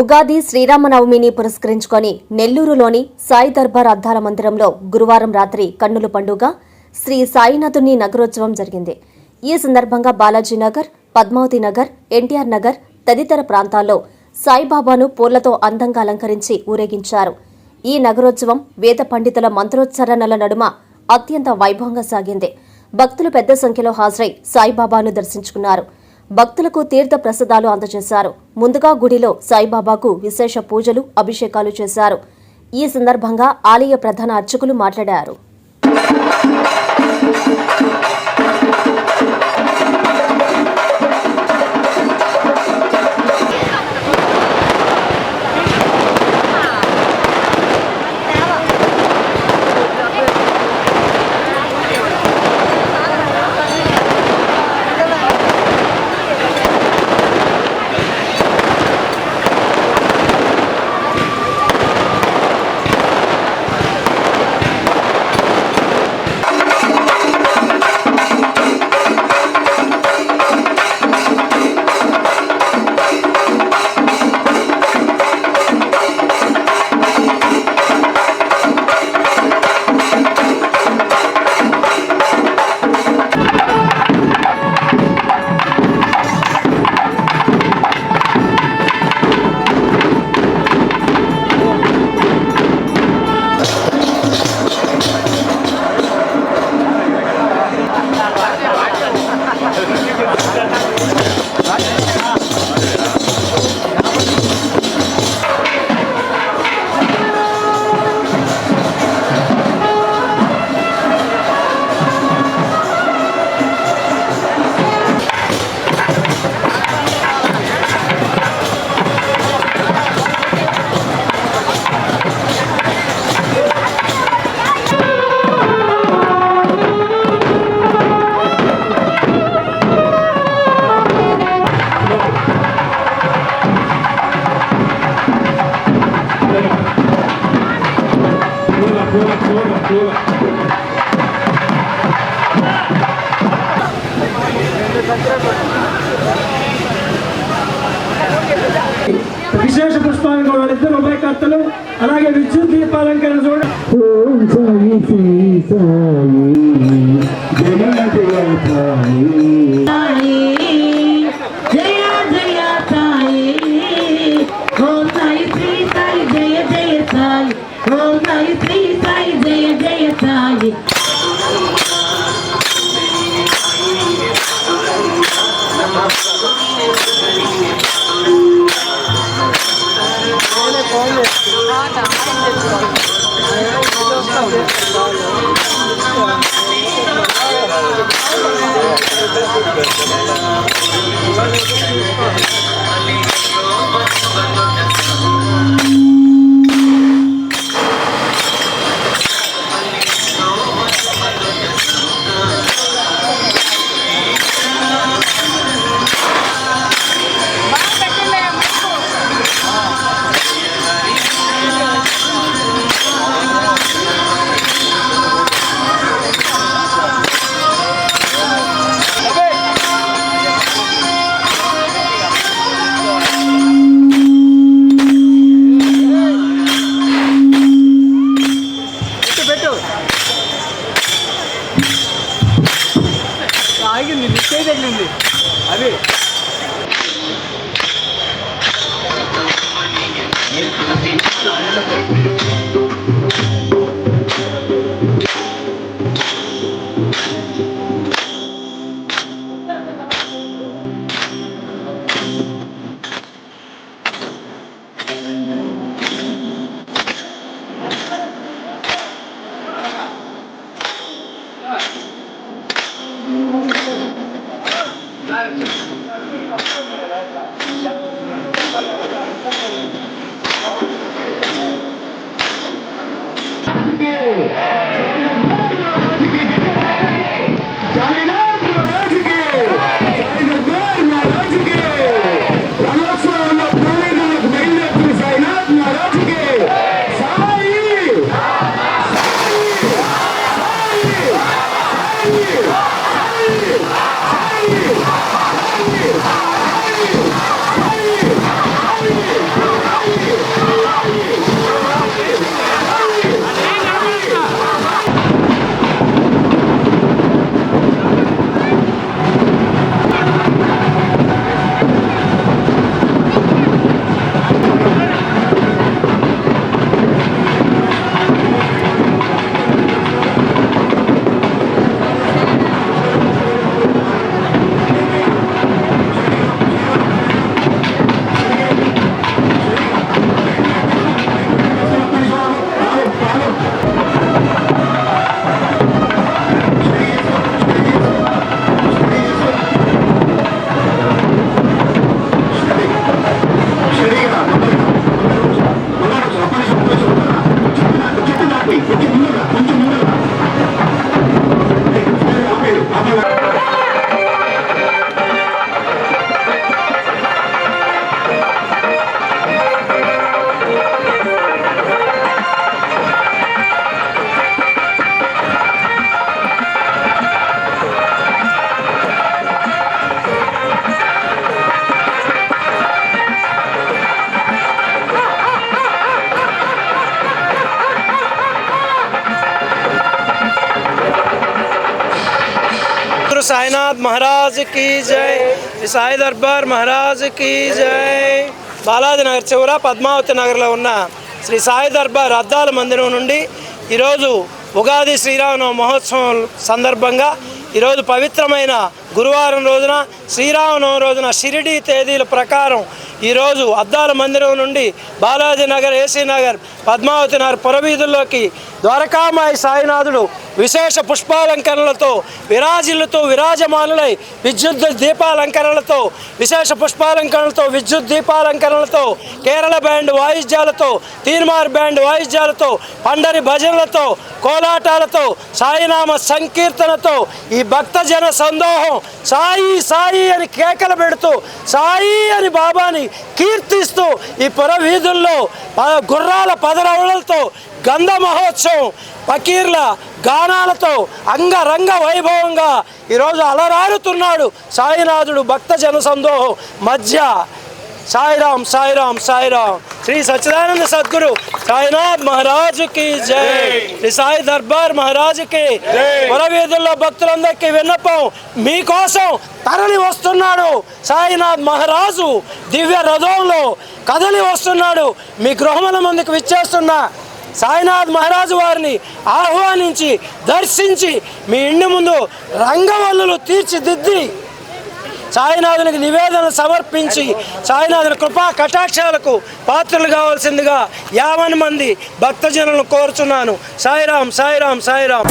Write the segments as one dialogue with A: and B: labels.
A: ఉగాది శ్రీరామనవమిని పురస్కరించుకొని నెల్లూరులోని సాయి దర్బార్ అద్దాల మందిరంలో గురువారం రాత్రి కన్నుల పండుగ శ్రీ సాయినాథుని నగరోత్సవం జరిగింది. ఈ సందర్భంగా బాలాజీనగర్, పద్మావతి నగర్, ఎన్టీఆర్ నగర్ తదితర ప్రాంతాల్లో సాయిబాబాను పూలతో అందంగా అలంకరించి ఊరేగించారు. ఈ నగరోత్సవం వేద పండితుల మంత్రోచ్చరణల నడుమ అత్యంత వైభవంగా సాగింది. భక్తులు పెద్ద సంఖ్యలో హాజరై సాయిబాబాను దర్శించుకున్నారు. భక్తులకు తీర్థ ప్రసాదాలు అందజేశారు. ముందుగా గుడిలో సాయిబాబాకు విశేష పూజలు, అభిషేకాలు చేశారు. ఈ సందర్భంగా ఆలయ ప్రధాన అర్చకులు మాట్లాడారు.
B: విశేష పుష్పాలను కూడా ఇద్దరు ఉభయకర్తలు అలాగే విద్యుత్ దీపాలంకరణ చూడండి. ఆగింది నిశ్చయ తగిలింది అది
C: महाराज की जय, श्री साई दरबार महाराज की जय। బాలాజీ నగర్ చివర పద్మావతి నగర్లో ఉన్న శ్రీ సాయి దర్బార్ అద్దాల మందిరం నుండి ఈరోజు ఉగాది శ్రీరామనవమి మహోత్సవం సందర్భంగా ఈరోజు పవిత్రమైన గురువారం రోజున శ్రీరామనవమి రోజున షిరిడి తేదీల ప్రకారం ఈరోజు అద్దాల మందిరం నుండి బాలాజీ నగర్, ఏసీ నగర్, పద్మావతి నగర్ పురవీధుల్లోకి ద్వారకామాయి సాయినాథుడు విశేష పుష్పాలంకరణలతో విరాజిల్లుతూ విరాజమానులై విద్యుత్ దీపాలంకరణలతో విశేష పుష్పాలంకరణలతో విద్యుత్ దీపాలంకరణలతో కేరళ బ్యాండ్ వాయిద్యాలతో తీన్మార్ బ్యాండ్ వాయిద్యాలతో పండరి భజనలతో కోలాటాలతో సాయినామ సంకీర్తనతో ఈ భక్తజన సందోహం సాయి సాయి అని కేకలు పెడుతూ సాయి అని బాబాని కీర్తిస్తూ ఈ పురవీధుల్లో గుర్రాల పదరవలతో గంధ మహోత్సవం ఫకీర్ల గానాలతో అంగరంగ వైభవంగా ఈరోజు అలరారుతున్నాడు సాయినాథుడు భక్త జన సందోహం మధ్య. సాయిరామ్ సాయిరామ్ సాయిరామ్. శ్రీ సచ్చిదానంద సద్గురు సాయినాథ్ మహారాజుకి జై, శ్రీ సాయి దర్బార్ మహారాజుకి. పురవీధుల్లో భక్తులందరికీ విన్నపం, మీకోసం తరలి వస్తున్నాడు సాయినాథ్ మహారాజు. దివ్య రథంలో కదలి వస్తున్నాడు. మీ గృహముల ముందుకు విచ్చేస్తున్న సాయినాథ్ మహారాజు వారిని ఆహ్వానించి దర్శించి మీ ఇంటి ముందు రంగవల్లులు తీర్చిదిద్ది సాయినాథునికి నివేదన సమర్పించి సాయినాథుని కృపా కటాక్షాలకు పాత్రలు కావాల్సిందిగా 50 మంది భక్తజనులను కోరుచున్నాను. సాయిరామ్ సాయిరామ్ సాయిరామ్.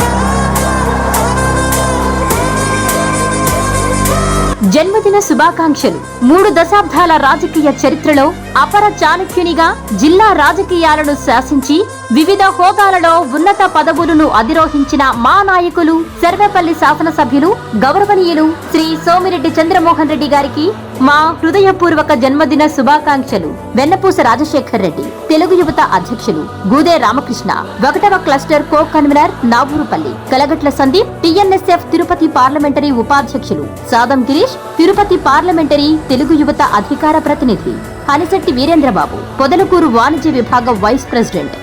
A: జన్మదిన శుభాకాంక్షలు. 3 దశాబ్దాల రాజకీయ చరిత్రలో అపర చాణక్యునిగా జిల్లా రాజకీయాలను శాసించి వివిధ హోదాలలో ఉన్నత పదవులను అధిరోహించిన మా నాయకులు సర్వేపల్లి శాసనసభ్యులు గౌరవనీయులు శ్రీ సోమిరెడ్డి చంద్రమోహన్ రెడ్డి గారికి మా హృదయపూర్వక జన్మదిన శుభాకాంక్షలు. వెన్నపూస రాజశేఖర్ రెడ్డి తెలుగు యువత అధ్యక్షులు, గూదే రామకృష్ణ 1వ cluster co convener Navurupalli, Kalagatla Sandeep TNSF Tirupati parliamentary ఉపాధ్యక్షులు, సాదం గిరీష్ తిరుపతి పార్లమెంటరీ తెలుగు యువత అధికార ప్రతినిధి, హనిశెట్టి వీరేంద్రబాబు పొదలకూరు వాణిజ్య విభాగం వైస్ ప్రెసిడెంట్,